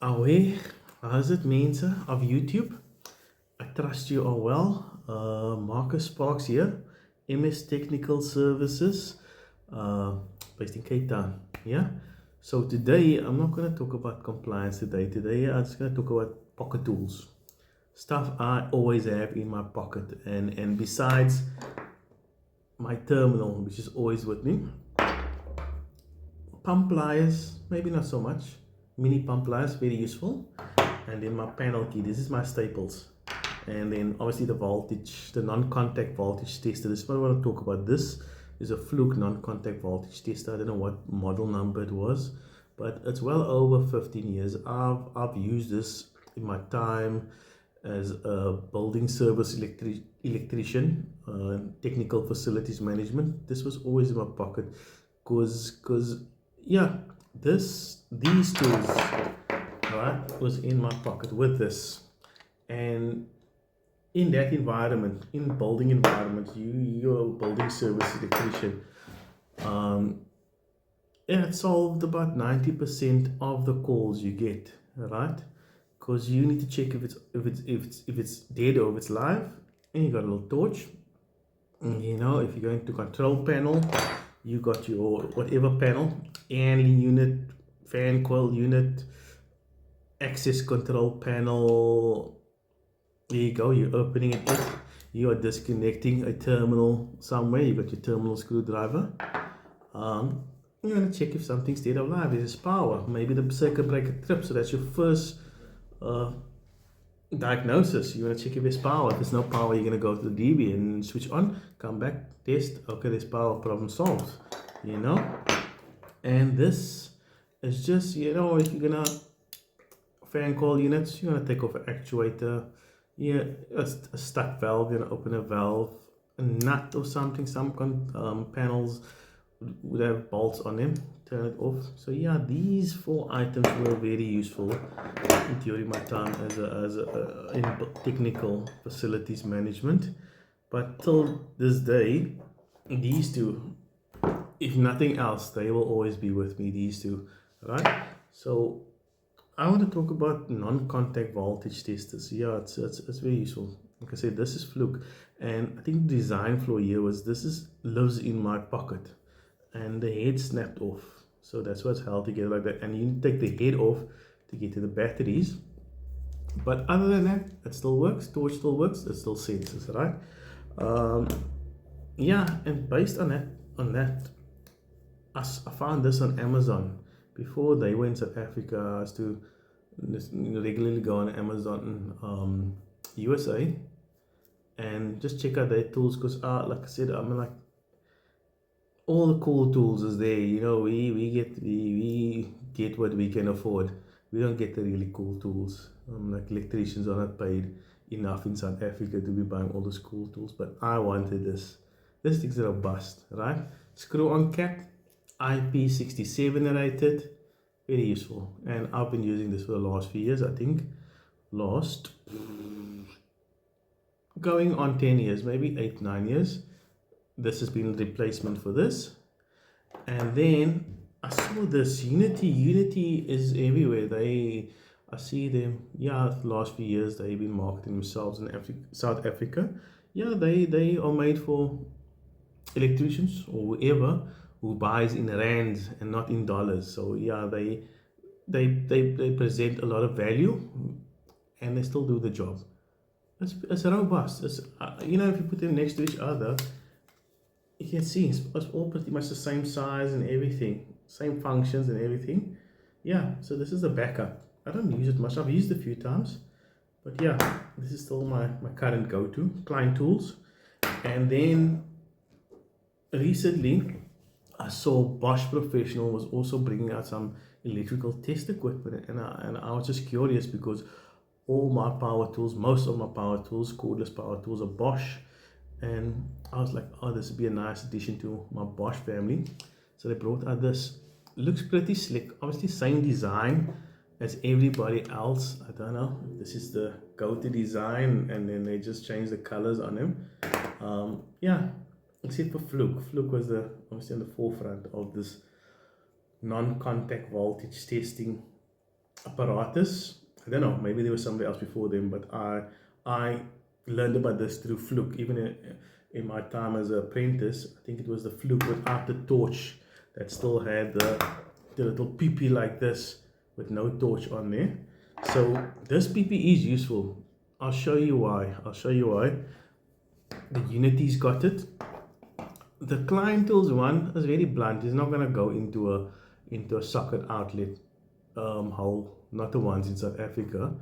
Away, how's it, mensen of YouTube? I trust you all well. Marcus Sparks here, MS Technical Services, uh, based in Cape Town. Yeah. So today I'm not going to talk about compliance today. Today I'm just going to talk about pocket tools, stuff I always have in my pocket, and besides my terminal, which is always with me, pump pliers, maybe not so much. Mini pump pliers, very useful. And then my panel key, this is my staples. And then obviously the voltage, the non-contact voltage tester. This is what I want to talk about. This is a Fluke non-contact voltage tester. I don't know what model number it was, but it's well over 15 years. I've used this in my time as a building service electrician, technical facilities management. This was always in my pocket because yeah, these tools, right, was in my pocket with this. And in that environment, in building environment, you're a building service electrician. um it solved about 90% of the calls you get, right? Because you need to check if it's dead or if it's live. And you got a little torch. And, if you go into control panel, you got your whatever panel, handling unit, fan coil unit, access control panel. There you go, you're opening it. You are disconnecting a terminal somewhere. You got your terminal screwdriver. You're going to check if something's dead or alive. There's power. Maybe the circuit breaker trips. So that's your first diagnosis. You want to check if there's power. If there's no power, you're going to go to the DB and switch on, come back, test. Okay, there's power, problem solved. And this is just, if you're going to fan coil units, you're going to take off an actuator. Yeah, a stuck valve, you're going to open a valve, a nut or something. Some panels would have bolts on them, turn it off. So yeah, these 4 items were very useful during my time in technical facilities management. But till this day, these two, if nothing else, they will always be with me, these two, right? So I want to talk about non-contact voltage testers. Yeah, it's very useful. Like I said, this is Fluke, and I think the design flaw here was lives in my pocket, and the head snapped off. So that's why it's held together like that. And you take the head off to get to the batteries. But other than that, it still works. Torch still works. It still senses, right? Yeah, and based on that, I found this on Amazon. Before they went to South Africa, I used to regularly go on Amazon USA and just check out their tools, because like I said, I'm like, all the cool tools is there. We get what we can afford. We don't get the really cool tools. Like electricians are not paid enough in South Africa to be buying all those cool tools. But I wanted this. This thing's robust, right? Screw on cap, IP67 rated, very useful. And I've been using this for the last few years. I think last going on 10 years, maybe 8-9 years. This has been a replacement for this. And then I saw this Unity is everywhere. I see them, yeah, the last few years they've been marketing themselves in South Africa. Yeah, they are made for electricians or whoever who buys in rands and not in dollars. So yeah, they present a lot of value, and they still do the job. It's robust. It's, if you put them next to each other, you can see it's all pretty much the same size and everything, same functions and everything. Yeah, so this is the backup. I don't use it much. I've used it a few times, but yeah, this is still my current go-to client tools. And then recently I saw Bosch Professional was also bringing out some electrical test equipment, and I was just curious, because all my power tools, most of my power tools, cordless power tools, are Bosch. And I was like, oh, this would be a nice addition to my Bosch family. So they brought out this. Looks pretty slick. Obviously, same design as everybody else. I don't know if this is the go-to design, and then they just changed the colors on them. Yeah, except for Fluke. Fluke was obviously on the forefront of this non-contact voltage testing apparatus. I don't know, maybe there was somebody else before them, but I learned about this through fluke. Even in my time as an apprentice, I think it was the fluke without the torch that still had the little PP like this with no torch on there. So this PP is useful. I'll show you why. The Unity's got it. The Klein Tools one is very blunt. It's not gonna go into a socket outlet hole, not the ones in South Africa.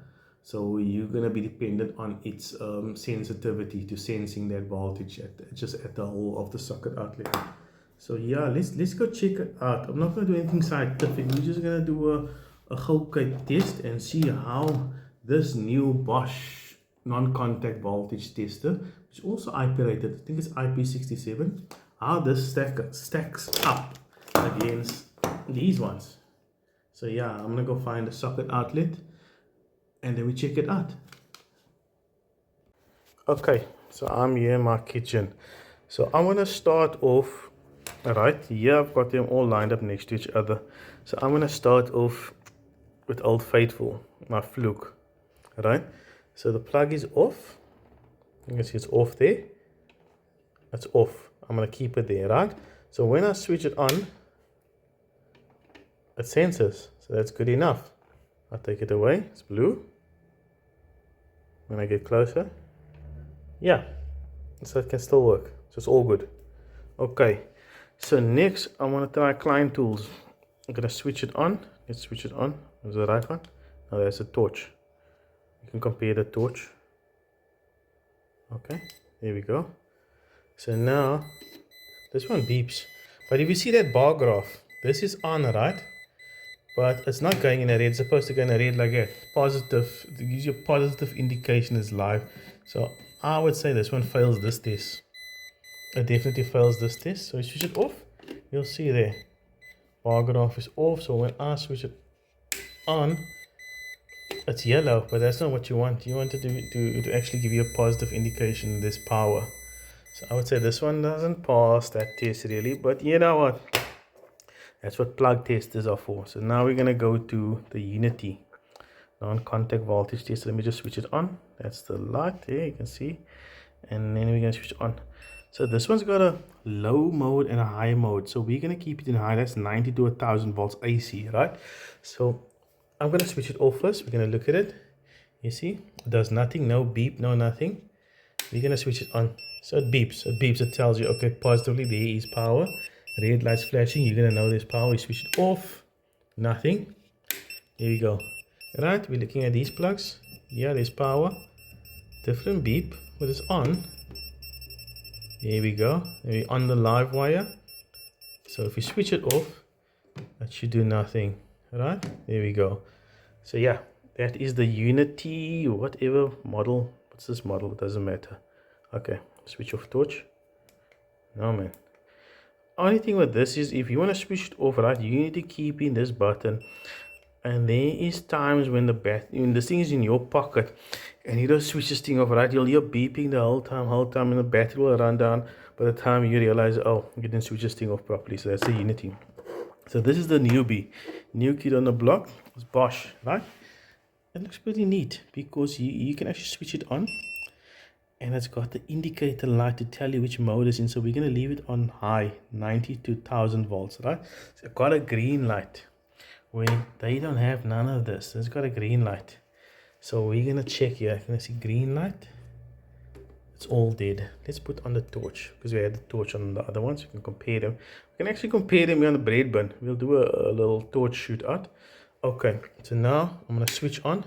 So you're gonna be dependent on its sensitivity to sensing that voltage just at the hole of the socket outlet. So yeah, let's go check it out. I'm not gonna do anything scientific. We're just gonna do a whole test and see how this new Bosch non-contact voltage tester, which is also IP rated, I think it's IP67, how this stacks up against these ones. So yeah, I'm gonna go find a socket outlet and then we check it out. Okay, so I'm here in my kitchen. So I'm gonna start off right here. I've got them all lined up next to each other. So I'm gonna start off with Old Faithful, my fluke. Right? So the plug is off. You can see it's off there. It's off. I'm gonna keep it there, right? So when I switch it on, it senses. So that's good enough. I'll take it away. It's blue. When I get closer, yeah, so it can still work. So it's all good. Okay. So next, I want to try Klein Tools. I'm gonna switch it on. Let's switch it on. There's the right one. Now there's a torch. You can compare the torch. Okay, there we go. So now this one beeps. But if you see that bar graph, this is on, right? But it's not going in a red. It's supposed to go in a red like that. Positive. It gives you a positive indication is live. So I would say this one fails this test. It definitely fails this test. So switch it off. You'll see there. Bar graph is off. So when I switch it on, it's yellow, but that's not what you want. You want it to actually give you a positive indication there's power. So I would say this one doesn't pass that test really, but you know what? That's what plug testers are for. So now we're gonna go to the Unity non-contact voltage tester. Let me just switch it on. That's the light there, you can see. And then we're gonna switch it on. So this one's got a low mode and a high mode. So we're gonna keep it in high. That's 90 to 1000 volts AC, right? So I'm gonna switch it off first. We're gonna look at it. You see, it does nothing, no beep, no nothing. We're gonna switch it on. So it beeps. It tells you, okay, positively there is power. Red lights flashing, you're gonna know there's power. You switch it off, nothing. Here we go. Right, we're looking at these plugs. Yeah, there's power. Different beep, but it's on. Here we go. We're on the live wire. So if you switch it off, that should do nothing. Right, there we go. So yeah, that is the Unity, whatever model. What's this model? It doesn't matter. Okay, switch off torch. No man. Only thing with this is if you want to switch it off, right, you need to keep in this button. And there is times when this thing is in your pocket and you don't switch this thing off, right, you'll hear beeping the whole time and the battery will run down by the time you realize, oh, you didn't switch this thing off properly. So that's the Unity. So this is the newbie. New kid on the block is Bosch, right? It looks pretty neat because you can actually switch it on. And it's got the indicator light to tell you which mode it's in. So we're going to leave it on high, 90 to 1000 volts, right? So it's got a green light. When they don't have none of this, it's got a green light. So we're going to check here. Can I see green light? It's all dead. Let's put on the torch because we had the torch on the other ones. We can compare them. We can actually compare them on the bread bin. We'll do a little torch shoot out. Okay, so now I'm going to switch on.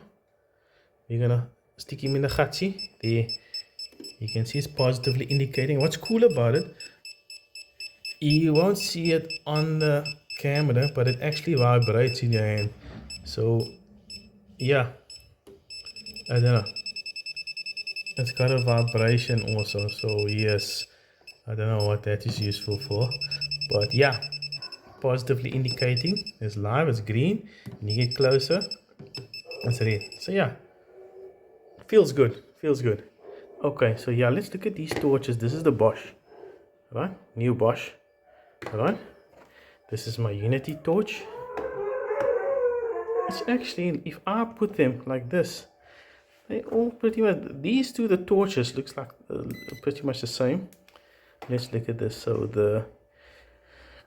We're going to stick him in the gatsie. There. You can see it's positively indicating. What's cool about it, you won't see it on the camera, but it actually vibrates in your hand. So yeah, I don't know, it's got a vibration also. So yes, I don't know what that is useful for, but yeah, positively indicating. It's live, it's green. When you get closer, it's red. So yeah, feels good. Okay, so yeah, let's look at these torches. This is the Bosch, right? New Bosch, right? This is my Unity torch. it's actually, if I put them like this, they all pretty much, these two, the torches, looks like pretty much the same. Let's look at this. So the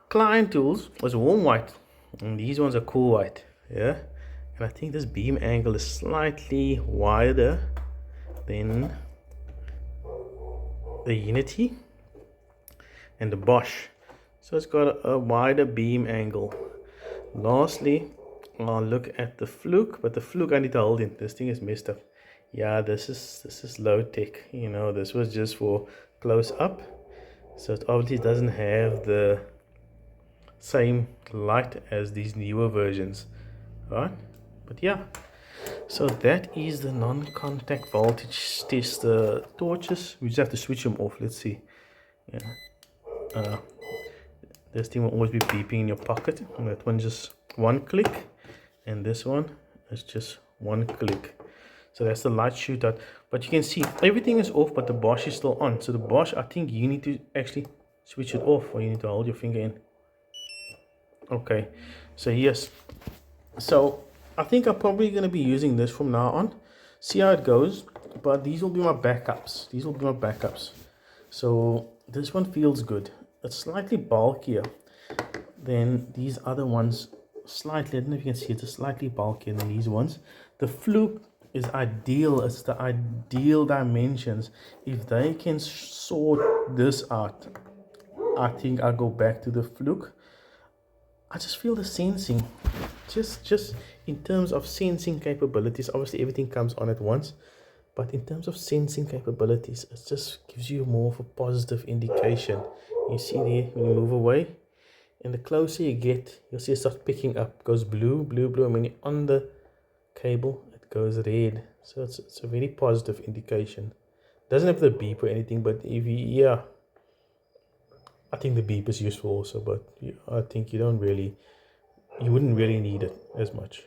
client tools was warm white, and these ones are cool white. Yeah, and I think this beam angle is slightly wider than the Unity and the Bosch, so it's got a wider beam angle. Lastly, I'll look at the Fluke, but the Fluke I need to hold in. This thing is messed up. Yeah, this is low tech. You know, this was just for close up, so it obviously doesn't have the same light as these newer versions, right? But yeah, so that is the non-contact voltage test. The torches, we just have to switch them off. Let's see. Yeah, this thing will always be beeping in your pocket, and that one just one click, and this one is just one click. So that's the light shootout, but you can see everything is off, but the Bosch is still on. So the Bosch, I think you need to actually switch it off, or you need to hold your finger in. Okay, so yes, so I think I'm probably going to be using this from now on, see how it goes, but these will be my backups. So this one feels good. It's slightly bulkier than these other ones, slightly. I don't know if you can see it's slightly bulkier than these ones. The Fluke is ideal. It's the ideal dimensions. If they can sort this out, I think I'll go back to the Fluke. I just feel the sensing, just in terms of sensing capabilities, obviously everything comes on at once, but in terms of sensing capabilities, it just gives you more of a positive indication. You see there, when you move away, and the closer you get, you'll see it start picking up. It goes blue, blue, blue, and when you're on the cable, it goes red. So it's a very positive indication. Doesn't have the beep or anything, but if you, yeah, I think the beep is useful also, but I think you wouldn't really need it as much.